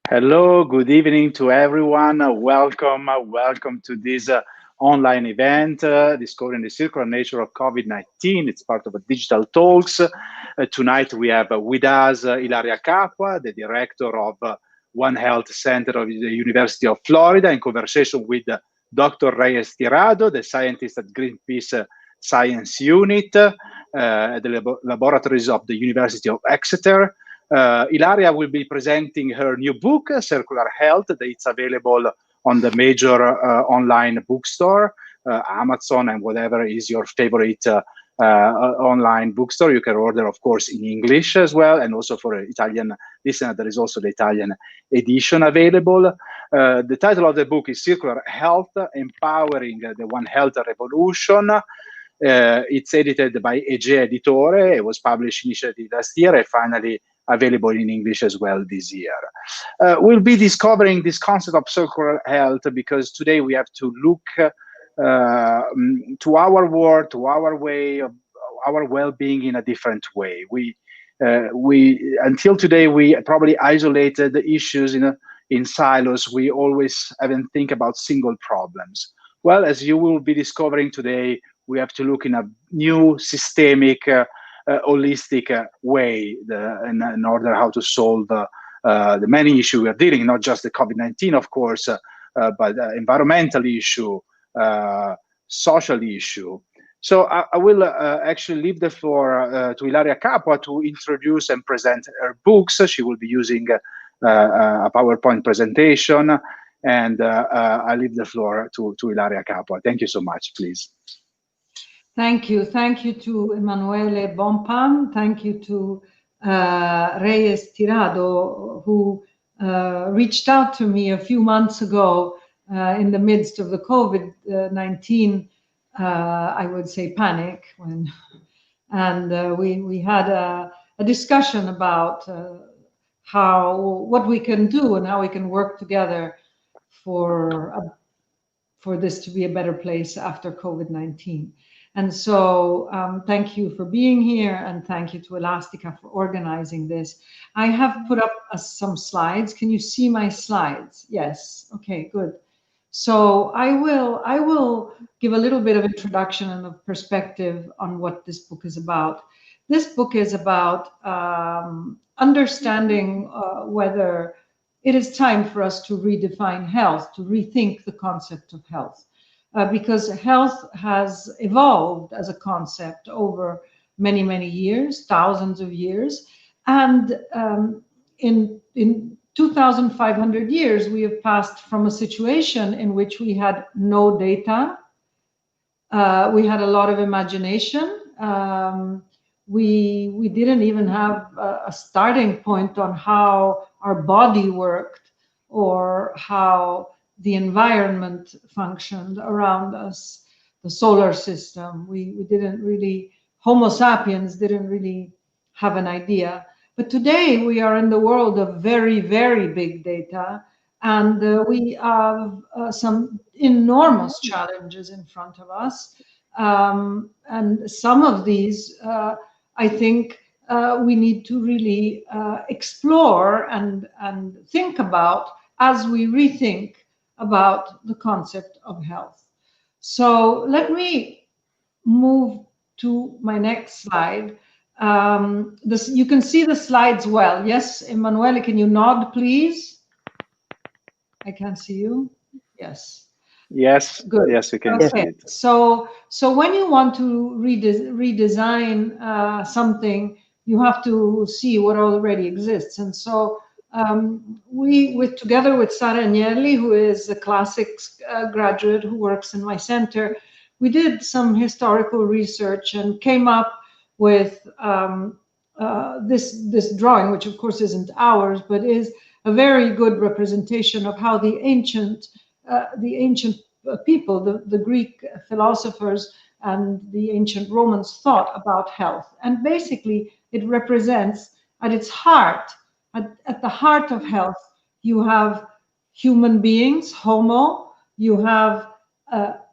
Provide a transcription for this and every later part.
Hello, good evening to everyone. Welcome to this online event, Discovering the Circular Nature of COVID-19. It's part of a digital talks. Tonight we have with us Ilaria Capua, the director of One Health Center of the University of Florida, in conversation with Dr. Reyes Tirado, the scientist at Greenpeace Science Unit, at the laboratories of the University of Exeter. Ilaria will be presenting her new book, Circular Health. It's available on the major online bookstore, Amazon, and whatever is your favorite online bookstore. You can order, of course, in English as well, and also for Italian listener, there is also the Italian edition available. The title of the book is Circular Health, Empowering the One Health Revolution. It's edited by Egea Editore. It was published initially last year and finally available in English as well this year. We'll be discovering this concept of circular health because today we have to look to our world, to our way of our well-being in a different way. We until today we probably isolated the issues in silos. We always haven't think about single problems. Well, as you will be discovering today, we have to look in a new systemic, holistic way in order how to solve the many issues we are dealing, not just the COVID-19, of course, but environmental issue, social issue. So I will actually leave the floor to Ilaria Capua to introduce and present her books. She will be using a PowerPoint presentation, and I leave the floor to Ilaria Capua. Thank you so much, please. Thank you. Thank you to Emanuele Bompan. Thank you to Reyes Tirado, who reached out to me a few months ago in the midst of the COVID-19, I would say, panic. And we had a discussion about what we can do and how we can work together for this to be a better place after COVID-19. And so thank you for being here, and thank you to Elastica for organizing this. I have put up some slides. Can you see my slides? Yes. Okay, good. So I will give a little bit of introduction and a perspective on what this book is about. This book is about understanding whether it is time for us to redefine health, to rethink the concept of health. Because health has evolved as a concept over many, many years, thousands of years. And in 2,500 years, we have passed from a situation in which we had no data. We had a lot of imagination. We didn't even have a starting point on how our body worked or how the environment functioned around us, the solar system. We didn't really, Homo sapiens didn't really have an idea. But today we are in the world of very, very big data, and we have some enormous challenges in front of us. And some of these, I think, we need to really explore and think about as we rethink about the concept of health. So let me move to my next slide. You can see the slides well. Yes, Emanuele, can you nod, please? I can't see you. Yes. Yes. Good. Yes, we can okay. see it. So when you want to redesign something, you have to see what already exists. And so together with Sara Agnelli, who is a classics graduate who works in my center, we did some historical research and came up with this drawing, which of course isn't ours, but is a very good representation of how the ancient people, the Greek philosophers and the ancient Romans thought about health. And basically it represents at its heart, at the heart of health, you have human beings, homo, you have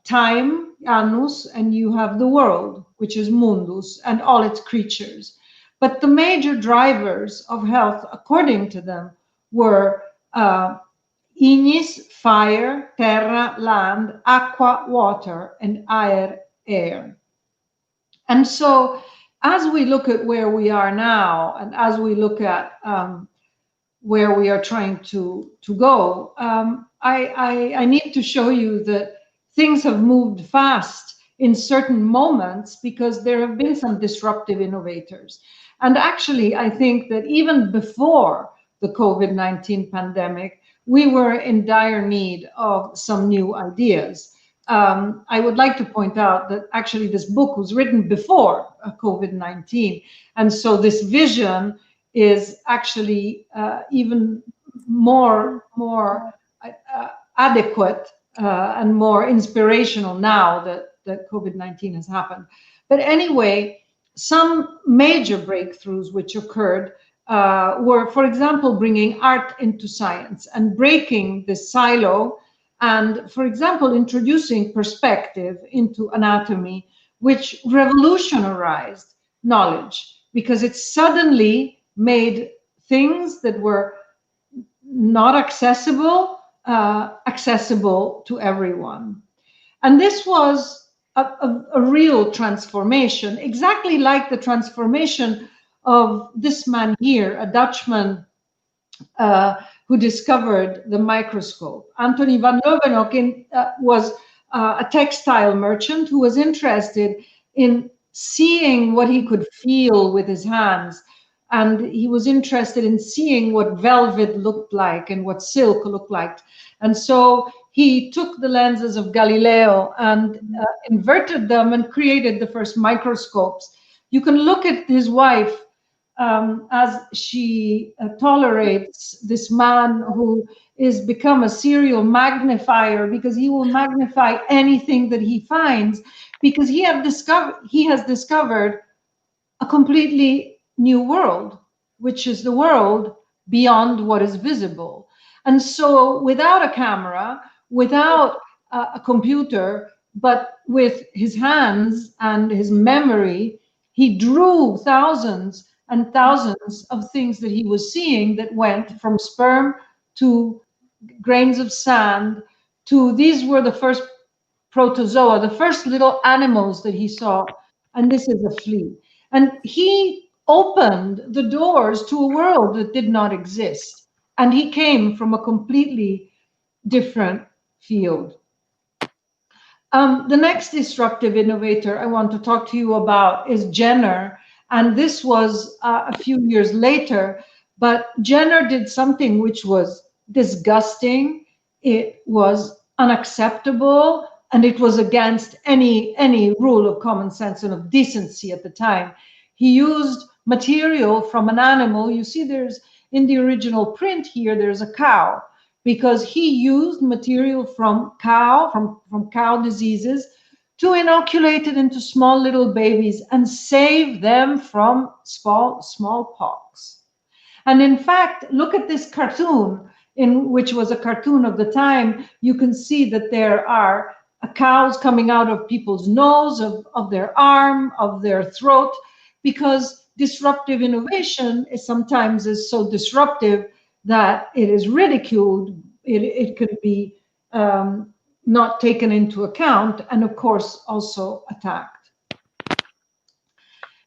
time, annus, and you have the world, which is mundus, and all its creatures. But the major drivers of health, according to them, were ignis, fire, terra, land, aqua, water, and air. And so as we look at where we are now, and as we look at where we are trying to go, I need to show you that things have moved fast in certain moments because there have been some disruptive innovators. And actually, I think that even before the COVID-19 pandemic, we were in dire need of some new ideas. I would like to point out that actually this book was written before COVID-19. And so this vision is actually even more adequate and more inspirational now that COVID-19 has happened. But anyway, some major breakthroughs which occurred were, for example, bringing art into science and breaking the silo, and, for example, introducing perspective into anatomy, which revolutionized knowledge because it suddenly made things that were not accessible accessible to everyone. And this was a real transformation, exactly like the transformation of this man here, a Dutchman who discovered the microscope. Anthony van Leeuwenhoek was a textile merchant who was interested in seeing what he could feel with his hands. And he was interested in seeing what velvet looked like and what silk looked like. And so he took the lenses of Galileo and inverted them and created the first microscopes. You can look at his wife as she tolerates this man who is become a serial magnifier, because he will magnify anything that he finds, because he has discovered a completely new world, which is the world beyond what is visible. And so without a camera, without a computer, but with his hands and his memory, he drew thousands and thousands of things that he was seeing that went from sperm to grains of sand to, these were the first protozoa, the first little animals that he saw. And this is a flea. And he opened the doors to a world that did not exist. And he came from a completely different field. The next disruptive innovator I want to talk to you about is Jenner. And this was a few years later, but Jenner did something which was disgusting. It was unacceptable, and it was against any rule of common sense and of decency at the time. He used material from an animal. You see, there's in the original print here, there's a cow, because he used material from cow diseases to inoculate it into small little babies and save them from smallpox. And in fact, look at this cartoon, which was a cartoon of the time. You can see that there are cows coming out of people's nose, of their arm, of their throat, because disruptive innovation is sometimes so disruptive that it is ridiculed. It could be not taken into account, and of course also attacked.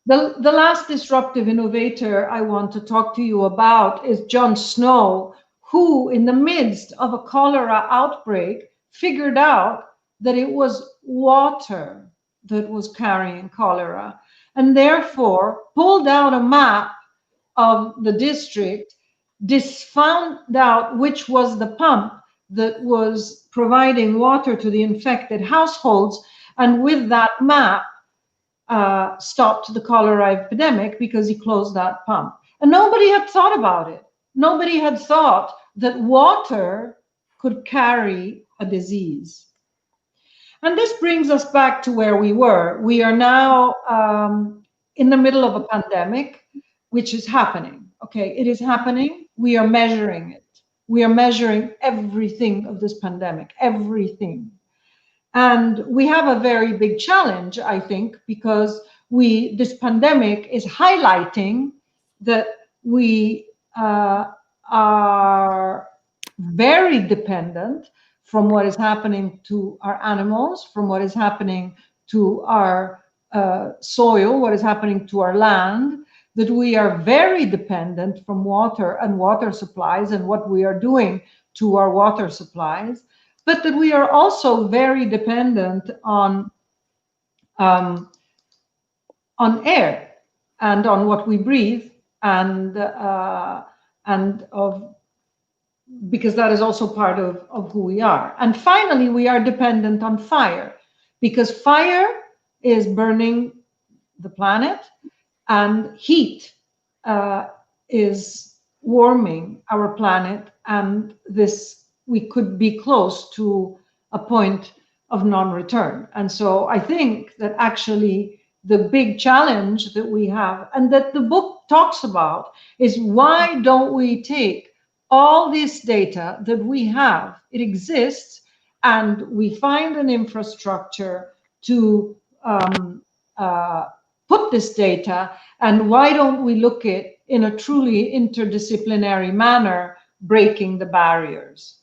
The last disruptive innovator I want to talk to you about is Jon Snow, who in the midst of a cholera outbreak figured out that it was water that was carrying cholera, and therefore pulled out a map of the district, found out which was the pump that was providing water to the infected households, and with that map stopped the cholera epidemic because he closed that pump. And nobody had thought about it. Nobody had thought that water could carry a disease. And this brings us back to where we were. We are now in the middle of a pandemic, which is happening. Okay, it is happening. We are measuring it. We are measuring everything of this pandemic, everything. And we have a very big challenge, I think, because this pandemic is highlighting that we are very dependent from what is happening to our animals, from what is happening to our soil, what is happening to our land, that we are very dependent from water and water supplies and what we are doing to our water supplies, but that we are also very dependent on air and on what we breathe, and because that is also part of who we are. And finally, we are dependent on fire, because fire is burning the planet, and heat is warming our planet, and we could be close to a point of non-return. And so I think that actually the big challenge that we have, and that the book talks about, is why don't we take all this data that we have, it exists, and we find an infrastructure to put this data, and why don't we look at it in a truly interdisciplinary manner, breaking the barriers?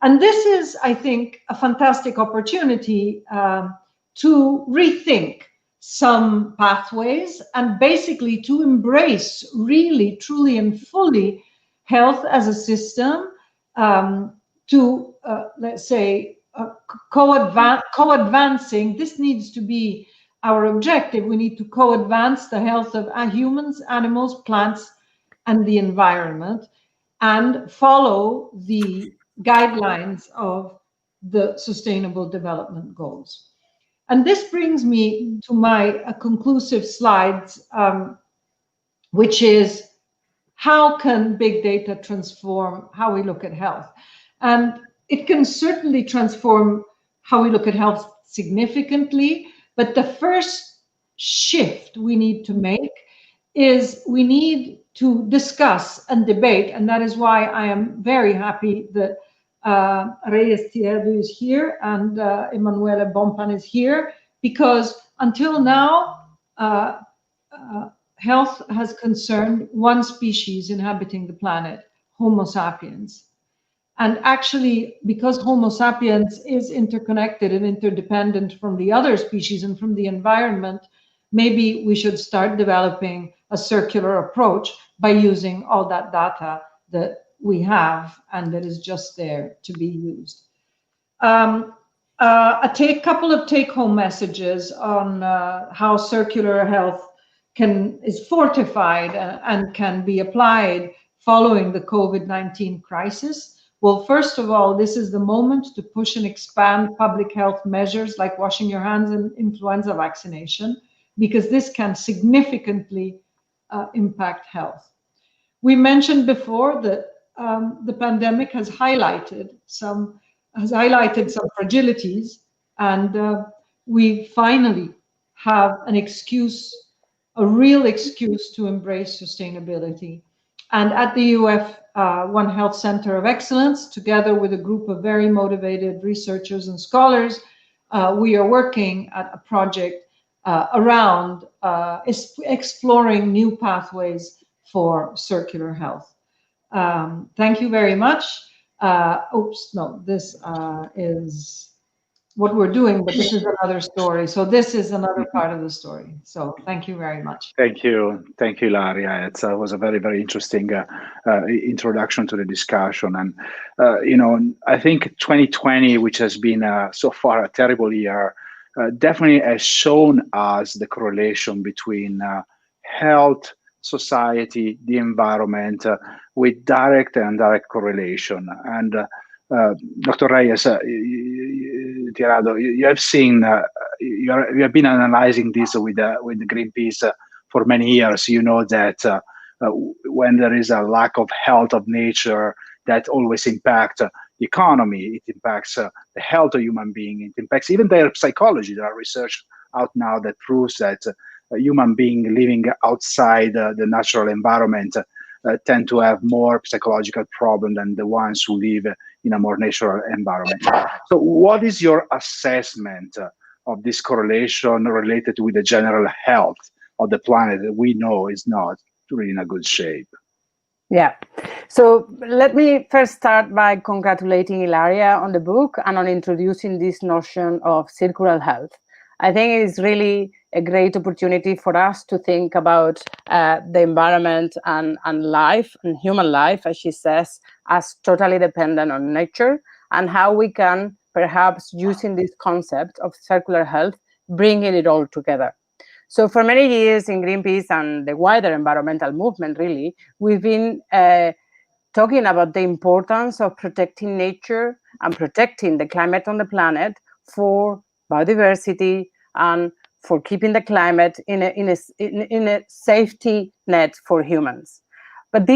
And this is, I think, a fantastic opportunity to rethink some pathways and basically to embrace really, truly and fully health as a system, to, let's say, co-advancing. This needs to be our objective. We need to co-advance the health of humans, animals, plants, and the environment, and follow the guidelines of the Sustainable Development Goals. And this brings me to my conclusive slides, which is, how can big data transform how we look at health? And it can certainly transform how we look at health significantly, but the first shift we need to make is we need to discuss and debate, and that is why I am very happy that Reyes Tirado is here and Emanuele Bompan is here, because until now, health has concerned one species inhabiting the planet, Homo sapiens. And actually, because Homo sapiens is interconnected and interdependent from the other species and from the environment, maybe we should start developing a circular approach by using all that data that we have and that is just there to be used. Couple of take-home messages on how circular health is fortified and can be applied following the COVID-19 crisis. Well, first of all, this is the moment to push and expand public health measures like washing your hands and influenza vaccination, because this can significantly impact health. We mentioned before that the pandemic has highlighted some fragilities, and we finally have an excuse, a real excuse to embrace sustainability. And at the UF One Health Center of Excellence, together with a group of very motivated researchers and scholars, we are working at a project around exploring new pathways for circular health. Thank you very much. Oops, no, this is what we're doing, but this is another story. So this is another part of the story. So thank you very much. Thank you, Ilaria. It was a very, very interesting introduction to the discussion. And I think 2020, which has been so far a terrible year, definitely has shown us the correlation between health, society, the environment, with direct and indirect correlation. And Dr. Reyes Tirado, you have seen, you have been analyzing this with Greenpeace for many years. You know that when there is a lack of health of nature, that always impacts the economy. It impacts the health of human beings. It impacts even their psychology. There are research out now that proves that a human being living outside the natural environment tend to have more psychological problems than the ones who live in a more natural environment. So what is your assessment of this correlation related with the general health of the planet that we know is not really in a good shape. Yeah. So let me first start by congratulating Ilaria on the book and on introducing this notion of circular health. I think it is really a great opportunity for us to think about the environment and life and human life, as she says, as totally dependent on nature, and how we can perhaps using this concept of circular health, bringing it all together. So for many years in Greenpeace and the wider environmental movement, really, we've been talking about the importance of protecting nature and protecting the climate on the planet for biodiversity and for keeping the climate in a safety net for humans. But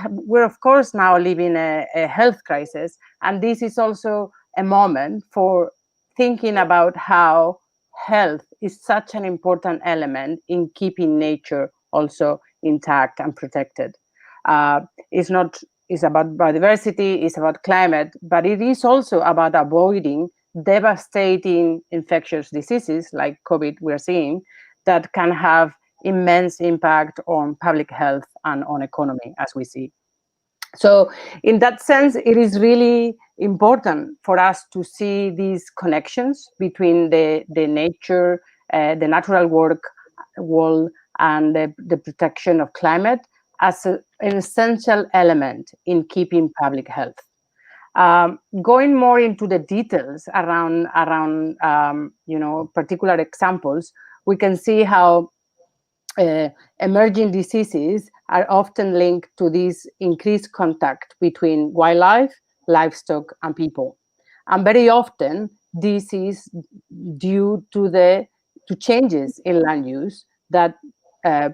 we're of course now living a health crisis, and this is also a moment for thinking about how health is such an important element in keeping nature also intact and protected. It's about biodiversity, it's about climate, but it is also about avoiding devastating infectious diseases like COVID we're seeing that can have immense impact on public health and on economy, as we see. So in that sense, it is really important for us to see these connections between the nature, the natural world, and the protection of climate as an essential element in keeping public health. Going more into the details around particular examples, we can see how emerging diseases are often linked to this increased contact between wildlife, livestock, and people. And very often, this is due to changes in land use that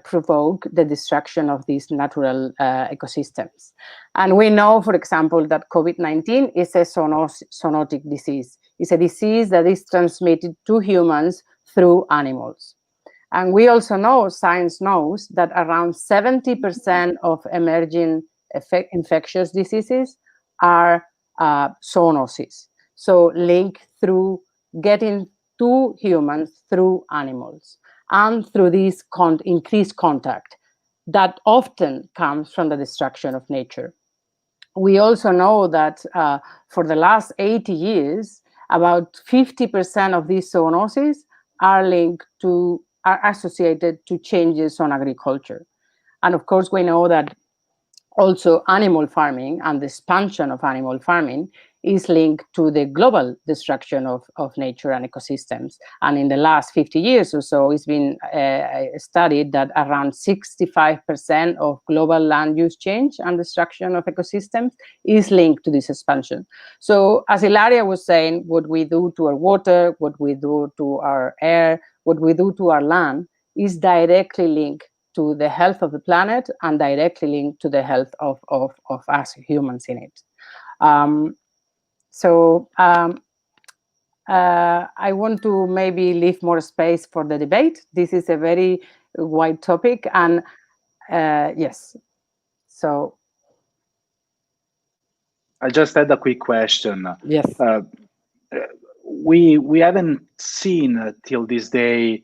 provoke the destruction of these natural ecosystems. And we know, for example, that COVID-19 is a zoonotic disease. It's a disease that is transmitted to humans through animals. And we also know, science knows, that around 70% of emerging infectious diseases are zoonoses. So linked through getting to humans through animals and through this increased contact that often comes from the destruction of nature. We also know that for the last 80 years, about 50% of these zoonoses are associated to changes on agriculture. And of course, we know that also animal farming and the expansion of animal farming is linked to the global destruction of nature and ecosystems. And in the last 50 years or so, it's been studied that around 65% of global land use change and destruction of ecosystems is linked to this expansion. So as Ilaria was saying, what we do to our water, what we do to our air, what we do to our land is directly linked to the health of the planet and directly linked to the health of us humans in it. I want to maybe leave more space for the debate. This is a very wide topic, and yes, so. I just had a quick question. Yes. We haven't seen till this day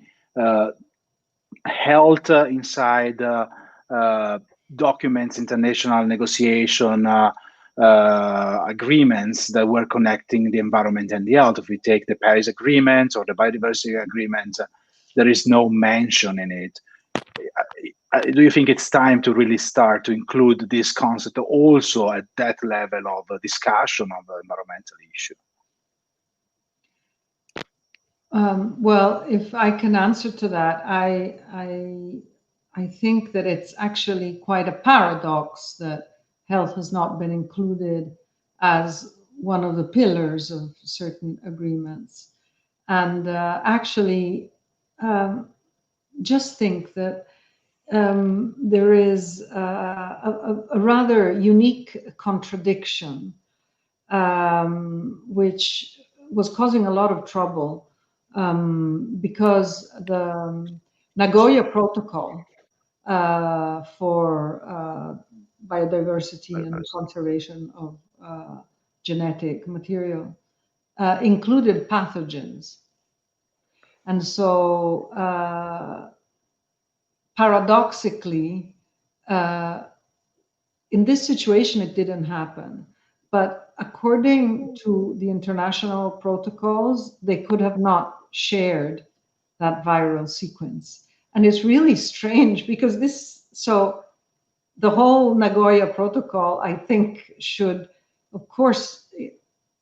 health inside documents, international negotiation agreements that were connecting the environment and the health. If we take the Paris Agreement or the Biodiversity Agreement, there is no mention in it. Do you think it's time to really start to include this concept also at that level of discussion of the environmental issue? Well, if I can answer to that, I think that it's actually quite a paradox that health has not been included as one of the pillars of certain agreements. And actually, just think that there is a rather unique contradiction, which was causing a lot of trouble because the Nagoya Protocol for biodiversity and conservation of genetic material included pathogens. And so paradoxically, in this situation, it didn't happen. But according to the international protocols, they could have not shared that viral sequence. And it's really strange because so the whole Nagoya Protocol, I think, should, of course,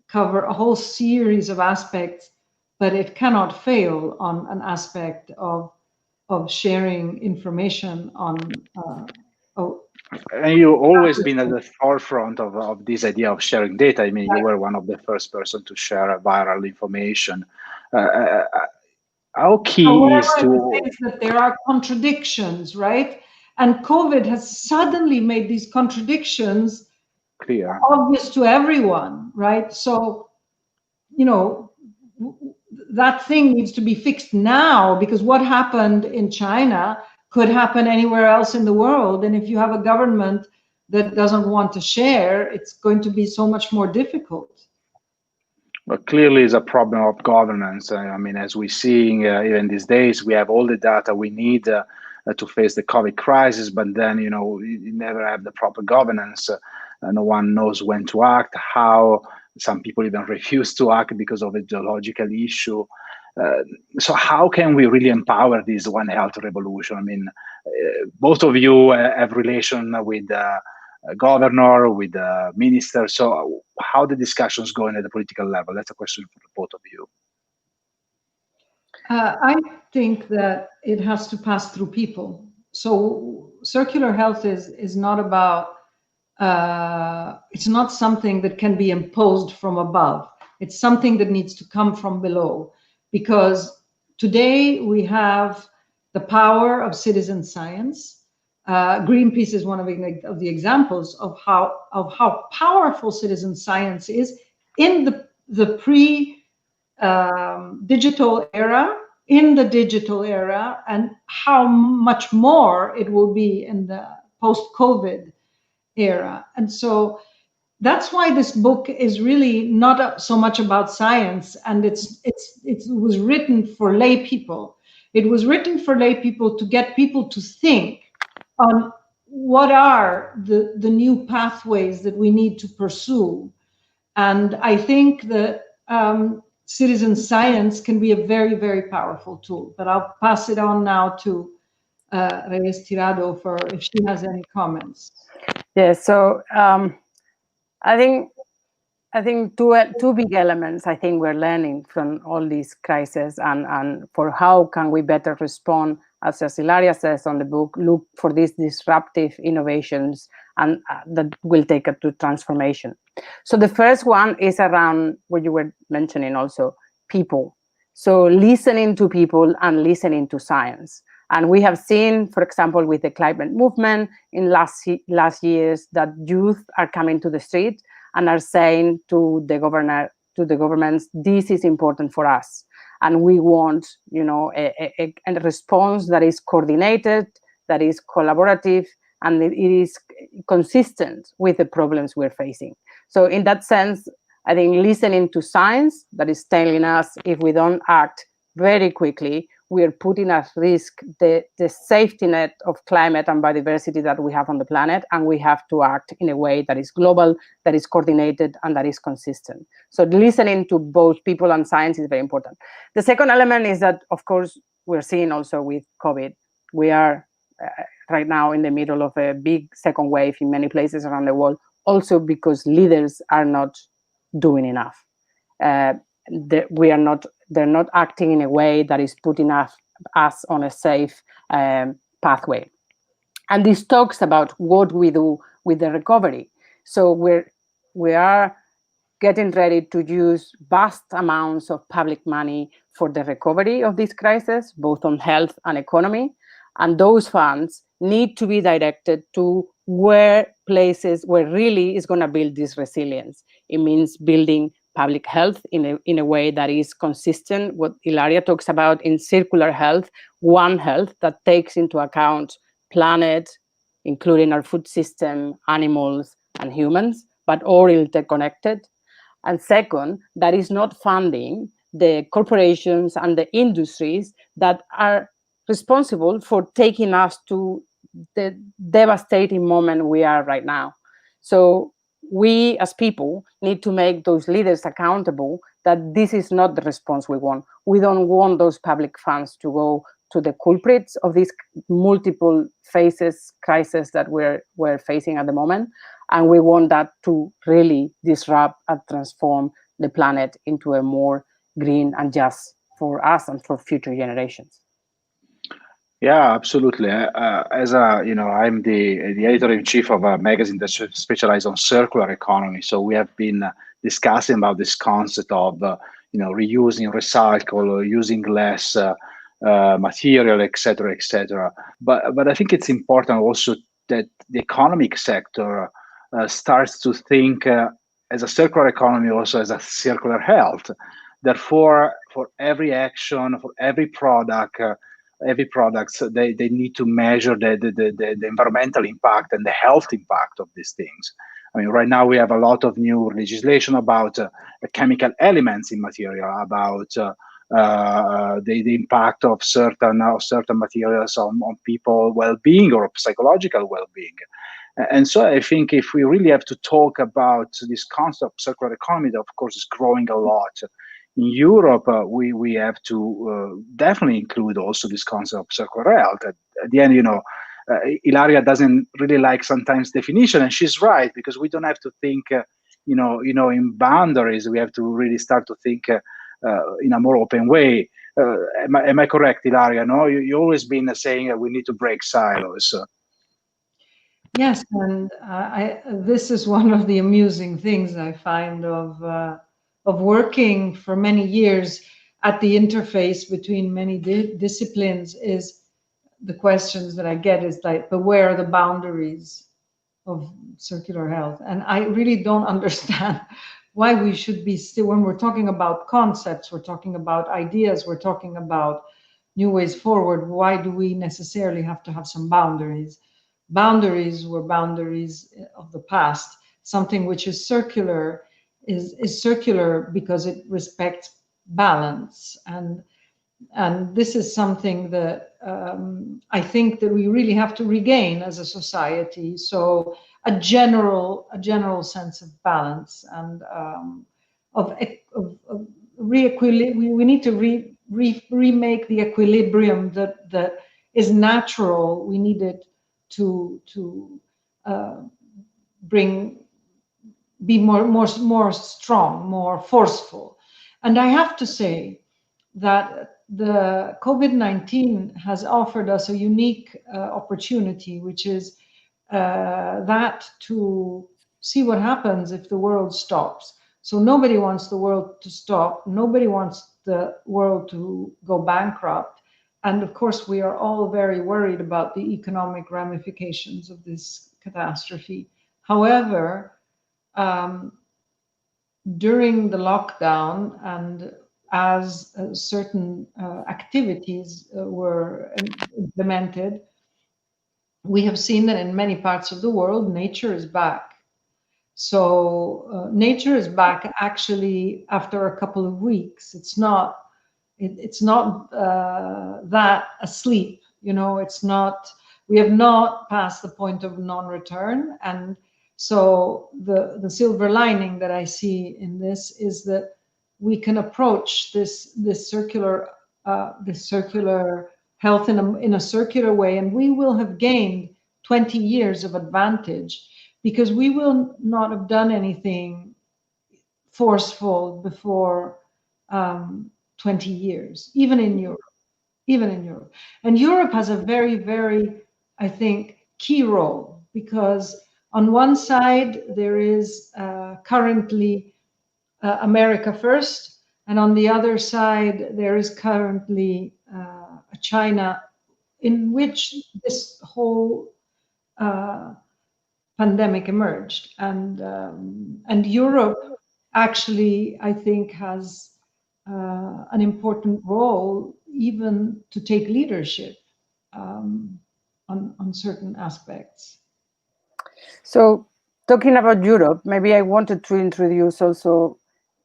cover a whole series of aspects, but it cannot fail on an aspect of sharing information on. And you've always been at the forefront of this idea of sharing data. I mean, you were one of the first person to share viral information. How key is to... that there are contradictions, right? And COVID has suddenly made these contradictions clear, obvious to everyone, right? So, you know, that thing needs to be fixed now, because what happened in China could happen anywhere else in the world. And if you have a government that doesn't want to share, it's going to be so much more difficult. But clearly it's a problem of governance. I mean, as we're seeing even these days, we have all the data we need to face the COVID crisis, but then, you know, you never have the proper governance. No one knows when to act, how. Some people even refuse to act because of ideological issue. So how can we really empower this One Health revolution? I mean, both of you have relation with governor, with the minister. So how the discussions going at the political level? That's a question for both of you. I think that it has to pass through people. So circular health is not about, it's not something that can be imposed from above. It's something that needs to come from below, because today we have the power of citizen science. Greenpeace is one of the examples of how powerful citizen science is in the pre-digital era, in the digital era, and how much more it will be in the post-COVID era. And so that's why this book is really not so much about science, and it was written for lay people. It was written for lay people to get people to think on what are the new pathways that we need to pursue. And I think that citizen science can be a very, very powerful tool. But I'll pass it on now to Reyes Tirado for if she has any comments. Yeah, so I think two big elements I think we're learning from all these crises, and for how can we better respond, as Ilaria says on the book, look for these disruptive innovations and that will take us to transformation. So the first one is around what you were mentioning also, people. So listening to people and listening to science. And we have seen, for example, with the climate movement in last years, that youth are coming to the street and are saying to the governments, this is important for us, and we want, you know, a response that is coordinated, that is collaborative, and it is consistent with the problems we're facing. So in that sense, I think listening to science that is telling us if we don't act very quickly, we are putting at risk the safety net of climate and biodiversity that we have on the planet, and we have to act in a way that is global, that is coordinated, and that is consistent. So listening to both people and science is very important. The second element is that, of course, we're seeing also with COVID, we are right now in the middle of a big second wave in many places around the world, also because leaders are not doing enough. They're not acting in a way that is putting us on a safe pathway. And this talks about what we do with the recovery. So we are getting ready to use vast amounts of public money for the recovery of this crisis, both on health and economy. And those funds need to be directed to places where really is going to build this resilience. It means building public health in a way that is consistent. What Ilaria talks about in circular health, one health that takes into account planet, including our food system, animals, and humans, but all interconnected. And second, that is not funding the corporations and the industries that are responsible for taking us to the devastating moment we are right now. So we as people need to make those leaders accountable that this is not the response we want. We don't want those public funds to go to the culprits of these multiple phases, crises that we're facing at the moment. And we want that to really disrupt and transform the planet into a more green and just for us and for future generations. Yeah, absolutely. As a, I'm the editor in chief of a magazine that specializes on circular economy. So we have been discussing about this concept of, reusing, recycle, using less material, et cetera, et cetera. But I think it's important also that the economic sector starts to think as a circular economy, also as a circular health. Therefore, for every action, for every product, they need to measure the environmental impact and the health impact of these things. I mean, right now we have a lot of new legislation about chemical elements in material, about the impact of certain materials on people well-being or psychological well-being. And so I think if we really have to talk about this concept of circular economy, that of course is growing a lot. In Europe, we have to definitely include also this concept of circular health. At the end, Ilaria doesn't really like sometimes definition, and she's right, because we don't have to think, in boundaries. We have to really start to think in a more open way. Am I correct, Ilaria? No, you always been saying that we need to break silos. Yes, and this is one of the amusing things I find of working for many years at the interface between many disciplines. Is the questions that I get is like, but where are the boundaries of circular health? And I really don't understand why we should be still, when we're talking about concepts, we're talking about ideas, we're talking about new ways forward, why do we necessarily have to have some boundaries? Boundaries were boundaries of the past. Something which is circular is circular because it respects balance, and this is something that I think that we really have to regain as a society. So a general sense of balance and of reequilibrium. We need to remake the equilibrium that is natural. We need it to be more strong, more forceful. And I have to say that the COVID-19 has offered us a unique opportunity, which is that to see what happens if the world stops. So nobody wants the world to stop. Nobody wants the world to go bankrupt. And of course, we are all very worried about the economic ramifications of this catastrophe. However, during the lockdown and as certain activities were implemented, we have seen that in many parts of the world, nature is back. So nature is back actually after a couple of weeks. It's not that asleep, it's not, we have not passed the point of non-return. And so the silver lining that I see in this is that we can approach this circular health in a circular way, and we will have gained 20 years of advantage because we will not have done anything forceful before 20 years, even in Europe. And Europe has a very, very, I think, key role, because on one side there is currently America first, and on the other side there is currently China, in which this whole pandemic emerged, and Europe actually, I think, has an important role even to take leadership on certain aspects. So talking about Europe, maybe I wanted to introduce also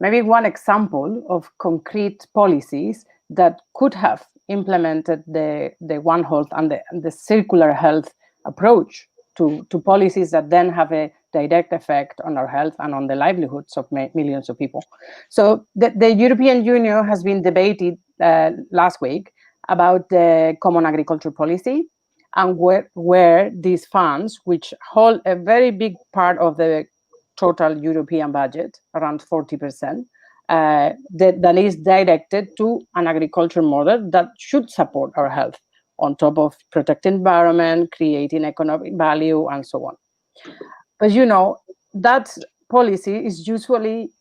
maybe one example of concrete policies that could have implemented the One Health and the circular health approach to policies that then have a direct effect on our health and on the livelihoods of millions of people. So the European Union has been debated last week about the common agriculture policy, and where these funds, which hold a very big part of the total European budget, around 40%, that is directed to an agriculture model that should support our health, on top of protecting environment, creating economic value, and so on. But you know, that policy is usually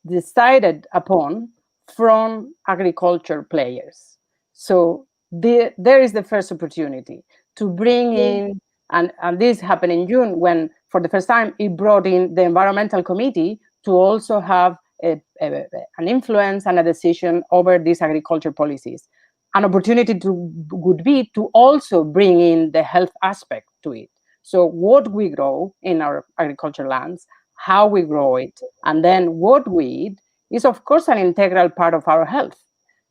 decided upon from agriculture players. So there is the first opportunity to bring in, and this happened in June, when for the first time it brought in the environmental committee to also have an influence and a decision over these agriculture policies. An opportunity would be to also bring in the health aspect to it. So what we grow in our agriculture lands, how we grow it, and then what we eat is, of course, an integral part of our health.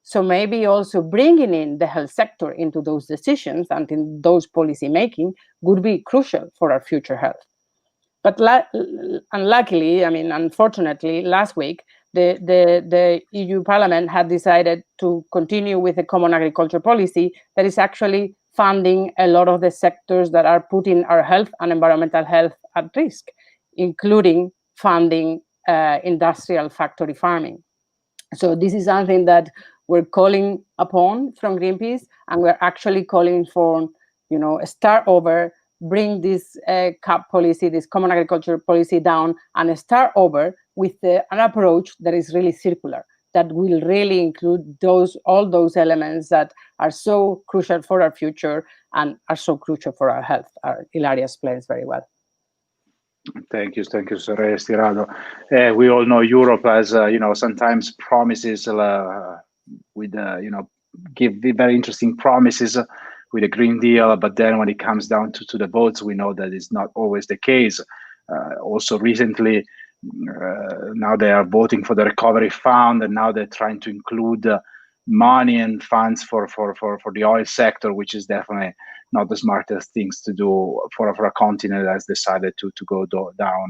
So maybe also bringing in the health sector into those decisions and in those policy making would be crucial for our future health. But unluckily, unfortunately, last week, the EU Parliament had decided to continue with a common agriculture policy that is actually funding a lot of the sectors that are putting our health and environmental health at risk, including funding industrial factory farming. So this is something that we're calling upon from Greenpeace, and we're actually calling for, a start over, bring this CAP policy, this common agriculture policy down, and start over with an approach that is really circular, that will really include all those elements that are so crucial for our future and are so crucial for our health. Ilaria explains very well. Thank you, Dr. Reyes Tirado. We all know Europe as sometimes promises with give very interesting promises with a Green Deal, but then when it comes down to the votes, we know that it's not always the case. Also recently, now they are voting for the recovery fund, and now they're trying to include money and funds for the oil sector, which is definitely not the smartest things to do for a continent that's decided to go down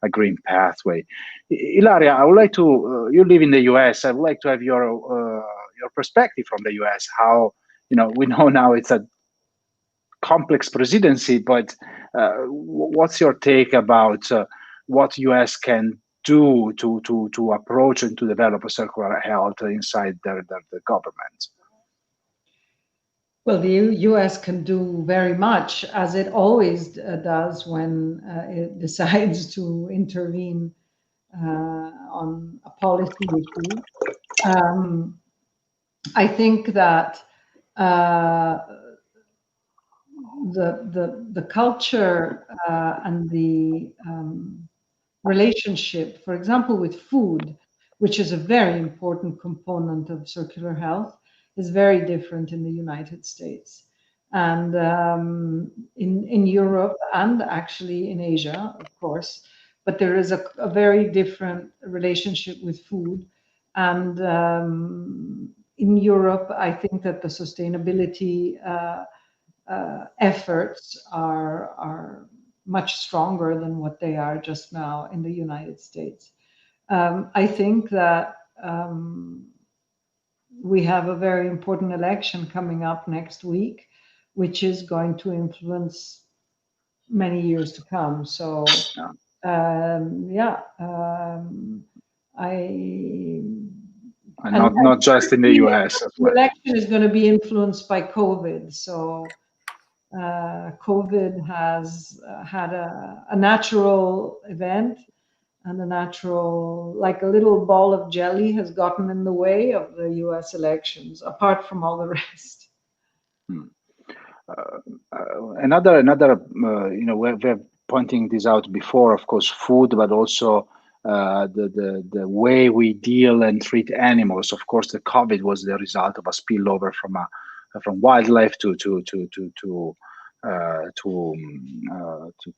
a green pathway. Ilaria, I would like to, you live in the US, I would like to have your perspective from the US, how, we know now it's a complex presidency, but what's your take about what US can do to approach and to develop a circular health inside the government? Well, the US can do very much, as it always does when it decides to intervene on a policy issue. I think that the culture and the relationship, for example, with food, which is a very important component of circular health, is very different in the United States and in Europe, and actually in Asia, of course. But there is a very different relationship with food. And in Europe, I think that the sustainability efforts are much stronger than what they are just now in the United States. I think that we have a very important election coming up next week, which is going to influence many years to come. So, not just in the US as well. The election is going to be influenced by COVID. So COVID has had a natural event, and a natural, like a little ball of jelly, has gotten in the way of the US elections, apart from all the rest. Another we're pointing this out before, of course, food, but also the way we deal and treat animals. Of course, the COVID was the result of a spillover from wildlife to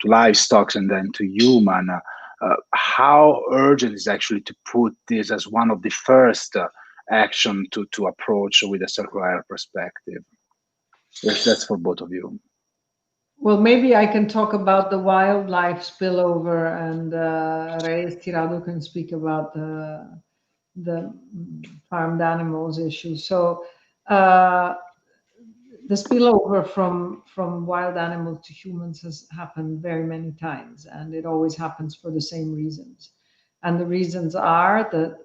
livestock and then to human. how urgent is actually to put this as one of the first action to approach with a circular perspective? If that's for both of you. Well, maybe I can talk about the wildlife spillover, and Reyes Tirado can speak about the farmed animals issue. So the spillover from wild animals to humans has happened very many times, and it always happens for the same reasons. And the reasons are that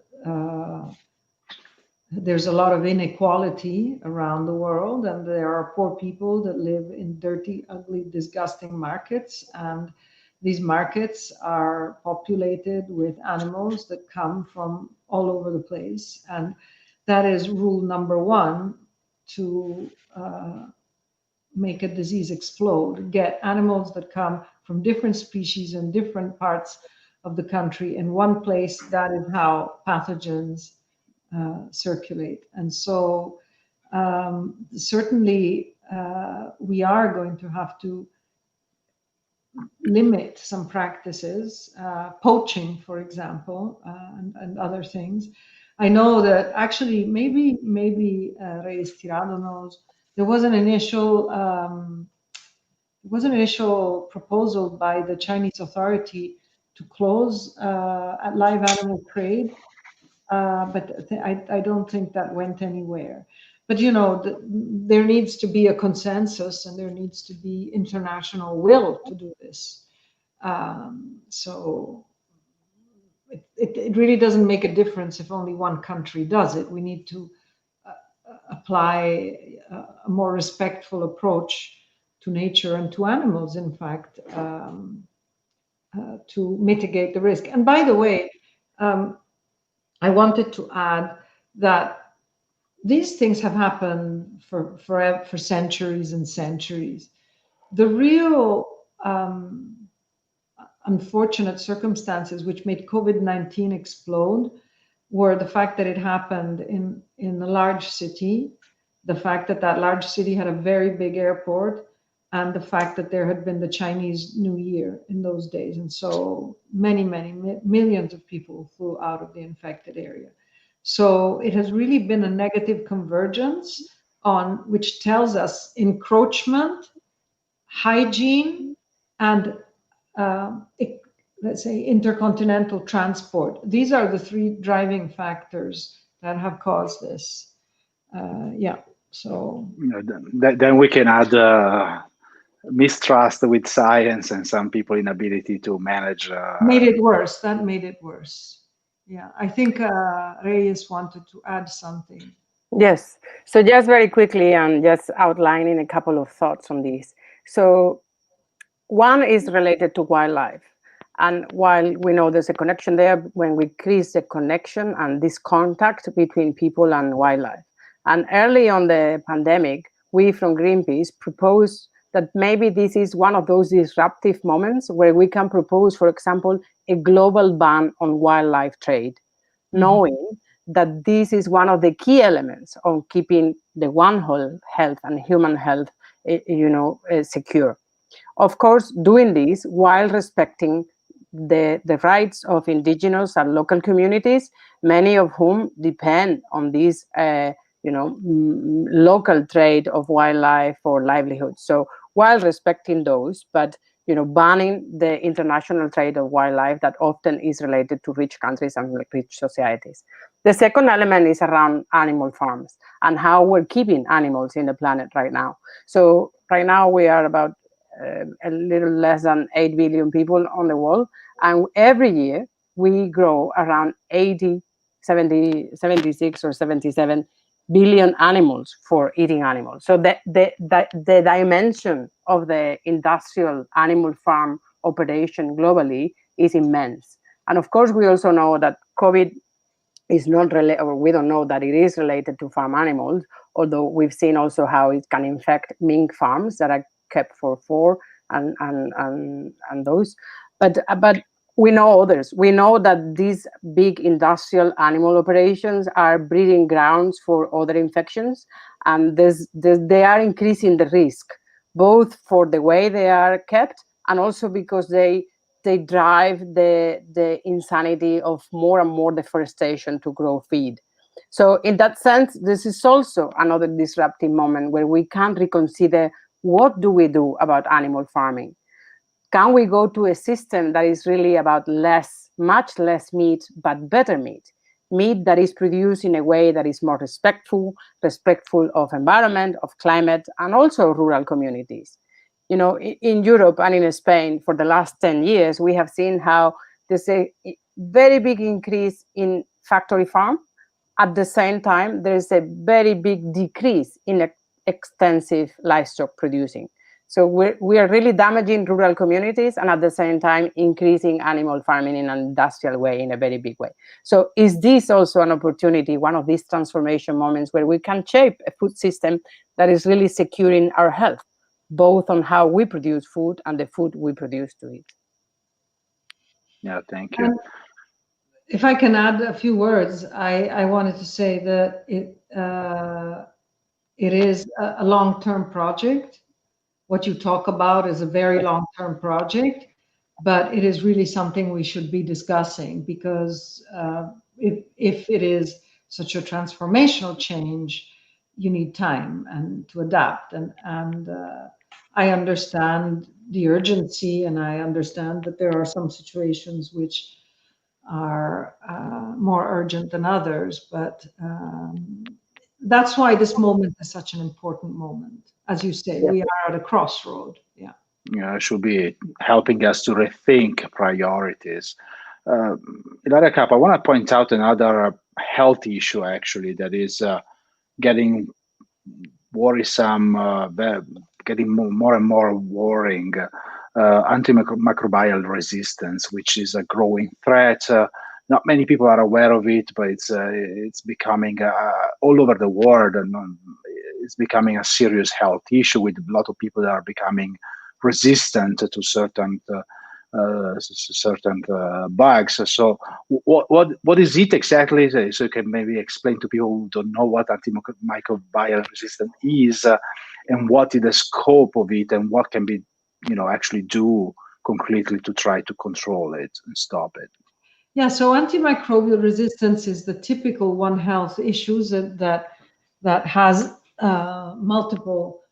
there's a lot of inequality around the world, and there are poor people that live in dirty, ugly, disgusting markets. And these markets are populated with animals that come from all over the place. And that is rule number one to make a disease explode. Get animals that come from different species and different parts of the country in one place. That is how pathogens circulate. And so certainly we are going to have to limit some practices, poaching, for example, and other things. I know that actually maybe Reyes Tirado knows there was an initial proposal by the Chinese authority to close live animal trade. But I don't think that went anywhere. But you know, there needs to be a consensus, and there needs to be international will to do this. So it really doesn't make a difference if only one country does it. We need to apply a more respectful approach to nature and to animals, in fact, to mitigate the risk. And by the way, I wanted to add that these things have happened for centuries and centuries. The real unfortunate circumstances which made COVID-19 explode were the fact that it happened in a large city, the fact that that large city had a very big airport, and the fact that there had been the Chinese New Year in those days. And so many millions of people flew out of the infected area. So it has really been a negative convergence on which tells us encroachment, hygiene, and let's say intercontinental transport. These are the three driving factors that have caused this. So then we can add mistrust with science and some people inability to manage. Made it worse. That made it worse. Yeah, I think Reyes wanted to add something. Yes. So just very quickly, and just outlining a couple of thoughts on this. So one is related to wildlife. And while we know there's a connection there, when we increase the connection and this contact between people and wildlife. And early on the pandemic, we from Greenpeace proposed that maybe this is one of those disruptive moments where we can propose, for example, a global ban on wildlife trade, knowing that this is one of the key elements on keeping the one whole health and human health, secure. Of course, doing this while respecting the rights of indigenous and local communities, many of whom depend on this, local trade of wildlife for livelihood. So while respecting those, but banning the international trade of wildlife that often is related to rich countries and rich societies. The second element is around animal farms and how we're keeping animals in the planet right now. So right now we are about a little less than 8 billion people on the world, and every year we grow around 76 or 77 billion animals for eating animals. So the dimension of the industrial animal farm operation globally is immense. And of course, we also know that COVID is not related, or we don't know that it is related to farm animals, although we've seen also how it can infect mink farms that are kept for and those. But we know others. We know that these big industrial animal operations are breeding grounds for other infections, and they are increasing the risk, both for the way they are kept and also because they they drive the insanity of more and more deforestation to grow feed. So in that sense, this is also another disruptive moment where we can reconsider what do we do about animal farming. Can we go to a system that is really about much less meat, but better meat? Meat that is produced in a way that is more respectful of environment, of climate, and also rural communities. You know, in Europe and in Spain, for the last 10 years, we have seen how there's a very big increase in factory farm. At the same time, there is a very big decrease in extensive livestock producing. So we are really damaging rural communities and at the same time increasing animal farming in an industrial way, in a very big way. So is this also an opportunity, one of these transformation moments where we can shape a food system that is really securing our health, both on how we produce food and the food we produce to eat? Yeah, thank you. If I can add a few words, I wanted to say that it is a long-term project. What you talk about is a very long-term project, but it is really something we should be discussing, because if it is such a transformational change, you need time and to adapt. And I understand the urgency, and I understand that there are some situations which are more urgent than others, but that's why this moment is such an important moment. As you say, we are at a crossroad. Yeah. Yeah, it should be helping us to rethink priorities. Ilaria Capua, I want to point out another health issue actually that is getting worrisome, getting more and more worrying. Antimicrobial resistance, which is a growing threat. Not many people are aware of it, but it's becoming all over the world, and it's becoming a serious health issue with a lot of people that are becoming resistant to certain bugs. So what is it exactly? So you can maybe explain to people who don't know what antimicrobial resistance is, and what is the scope of it, and what can be actually do concretely to try to control it and stop it. Yeah, so antimicrobial resistance is the typical One Health issues that has multiple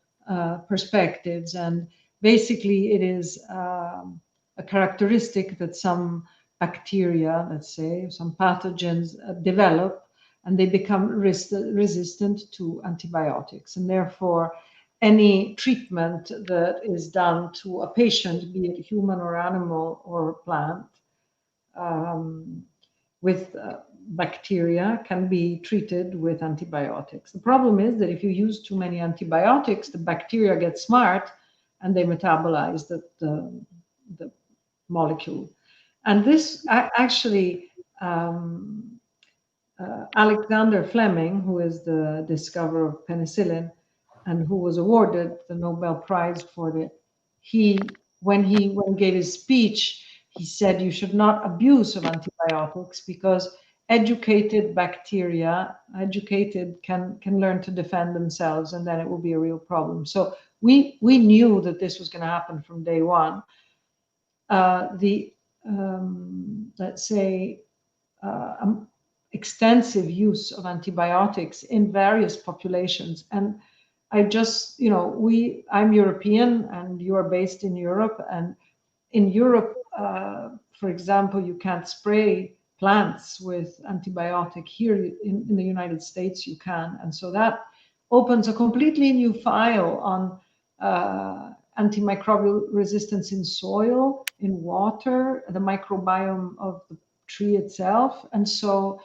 perspectives, and basically it is a characteristic that some bacteria, let's say, some pathogens develop, and they become resistant to antibiotics, and therefore any treatment that is done to a patient, be it human or animal or plant, with bacteria can be treated with antibiotics. The problem is that if you use too many antibiotics, the bacteria get smart and they metabolize the molecule. And this actually, Alexander Fleming, who is the discoverer of penicillin and who was awarded the Nobel Prize for it, when he gave his speech, he said you should not abuse of antibiotics, because educated bacteria, can learn to defend themselves, and then it will be a real problem. So we knew that this was going to happen from day one. Let's say extensive use of antibiotics in various populations, and I just, I'm European and you are based in Europe, and in Europe, for example, you can't spray plants with antibiotic. Here in the United States, you can. And so that opens a completely new file on antimicrobial resistance in soil, in water, the microbiome of the tree itself. And so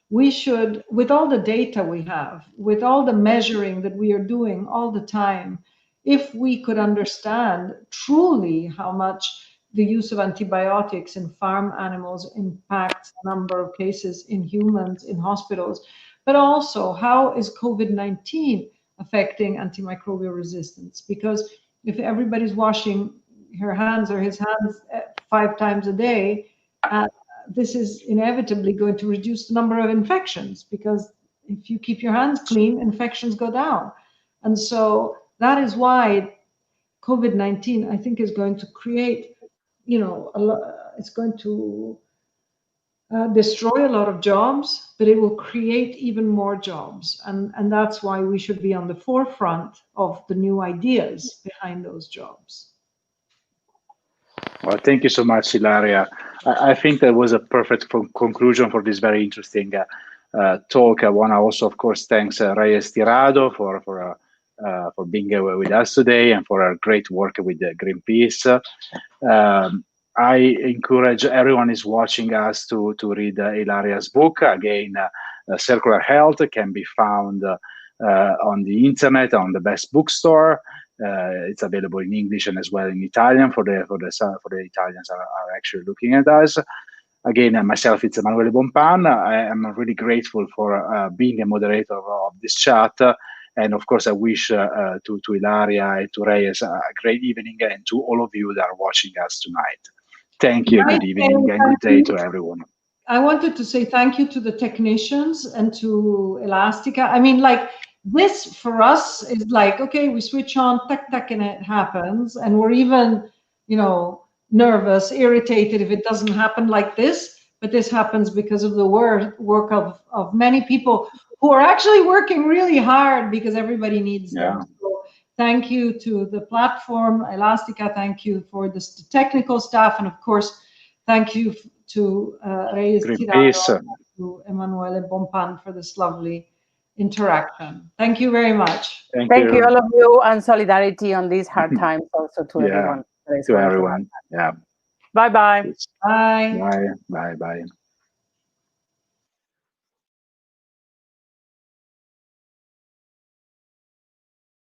we should, with all the data we have, with all the measuring that we are doing all the time, if we could understand truly how much the use of antibiotics in farm animals impacts a number of cases in humans, in hospitals, but also how is COVID-19 affecting antimicrobial resistance? Because if everybody's washing her hands or his hands 5 times a day, this is inevitably going to reduce the number of infections, because if you keep your hands clean, infections go down. And so that is why COVID-19, I think, is going to create, it's going to destroy a lot of jobs, but it will create even more jobs. And that's why we should be on the forefront of the new ideas behind those jobs. Well, thank you so much, Ilaria. I think that was a perfect conclusion for this very interesting talk. I want to also, of course, thank Reyes Tirado for being with us today and for our great work with Greenpeace. I encourage everyone who's watching us to read Ilaria's book. Again, Circular Health can be found on the internet, on the best bookstore. It's available in English and as well in Italian for the Italians are actually looking at us. Again, myself, it's Emanuele Bompan. I am really grateful for being a moderator of this chat. And of course, I wish to Ilaria and to Reyes a great evening, and to all of you that are watching us tonight. Thank you, good evening, and good day to everyone. I wanted to say thank you to the technicians and to Elastica. I mean, like, this for us is like, okay, we switch on, tac, tac, and it happens. And we're even, you know, nervous, irritated if it doesn't happen like this. But this happens because of the work of many people who are actually working really hard, because everybody needs them. So thank you to the platform, Elastica. Thank you for the technical staff. And of course, thank you to Reyes Tirado, to Emanuele Bompan for this lovely interaction. Thank you very much. Thank you all of you, and solidarity on these hard times also to everyone. To everyone. Yeah. Bye-bye. Bye. Bye. Bye. Bye.